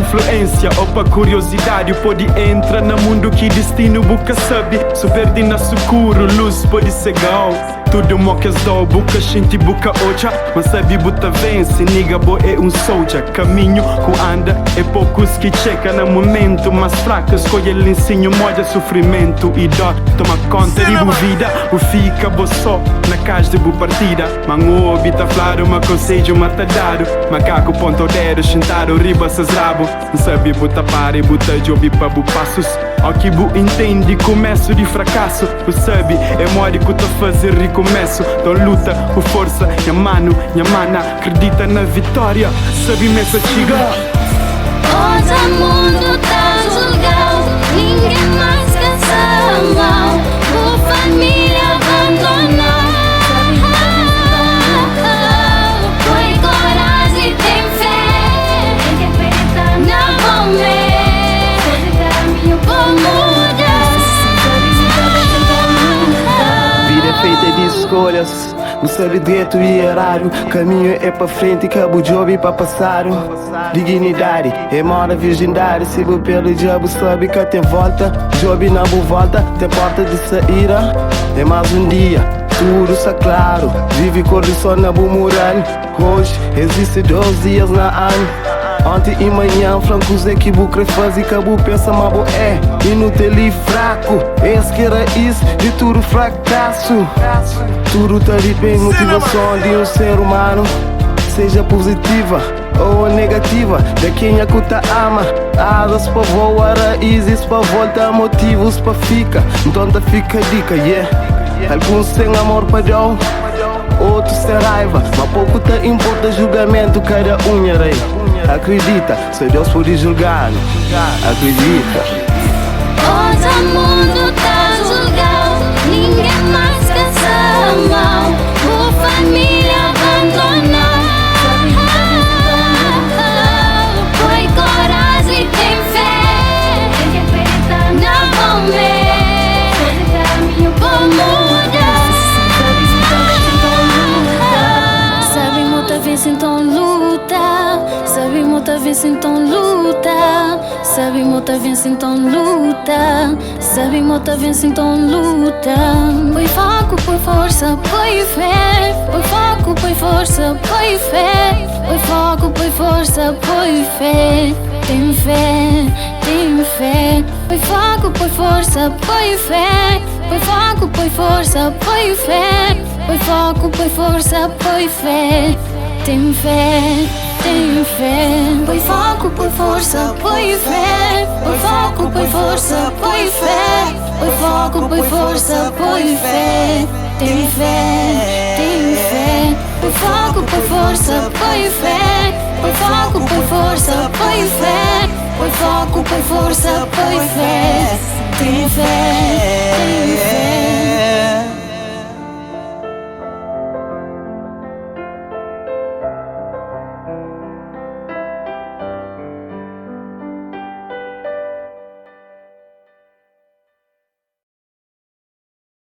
influência ou pra curiosidade, pode entrar no mundo que destino buca sabe. Se perde na sucuro, luz pode cegar. Tudo mocas dó, buca xinti, buca ocha. Mas sabe buta vence, niga bo é um soldier. Caminho que anda, é poucos que checa no momento mais fraco. Escolhe ele ensino, moda sofrimento e dó. Toma conta de bu vida, bu fica bo só na casa de bu partida. Mango obita flaro, ma conselho mata dado. Macaco ponto dedo, xintaro riba seus rabo. Não sabe buta pare, buta jobi pa bu passos. Ao que bu entende começo de fracasso. Bu sabe, é mori que tá fazer recomeço. Então luta com força, minha mano, minha mana. Acredita na vitória, sabe messa chiga. Todo mundo tá julgado, ninguém mais cansa mal. Por família abandonou. Foi coragem, tem fé. Não vou caminho por mudar. Vida é feita de escolhas, não sabe dentro e horário. Caminho é pra frente e cabo job pra passar. Dignidade é mora virgindade. Se bu pelo diabo sabe que tem volta. Job na bu volta, tem porta de saída. É mais um dia, tudo está claro. Vive correção na bu mural. Hoje existe 2 dias na ano. Ontem e manhã, francos é que bu quer fazer, que bu pensa, mas bu é inútil e fraco. Esse que era isso de tudo fracasso. Tudo tá de bem, motivação de um ser humano. Seja positiva ou negativa, de quem a cuta ama. Asas pra voar, raízes pra voltar, motivos pra ficar. Então tá fica a dica, yeah. Alguns sem amor pra dar, outros sem raiva, mas pouco tá importa julgamento, cada unha rei. Acredita, se Deus pode julgar, acredita. Todo mundo tá julgado, ninguém mais cansa mal. Por família abandonou. Foi coragem, tem fé. Não vou caminho por mudar. Sabe muita vez então luta. Sabe muita vez então luta. Sabe muita vez então luta. Sabe muita vez então luta. Põe foco, põe força, põe fé. Põe foco, põe força, põe fé. Põe foco, põe força, põe fé. Tem fé, tem fé. Põe foco, põe força, põe fé. Põe foco, põe força, põe fé. Põe foco, põe força, põe fé. Tem fé, tem fé. Põe foco, põe força, põe fé. Põe foco, põe força, põe fé. Põe foco, põe força, põe fé. Tem fé, tem fé. Põe foco, põe força, põe fé. Põe foco, põe força, põe fé. Põe foco, põe força, põe fé. Tem fé, tem fé.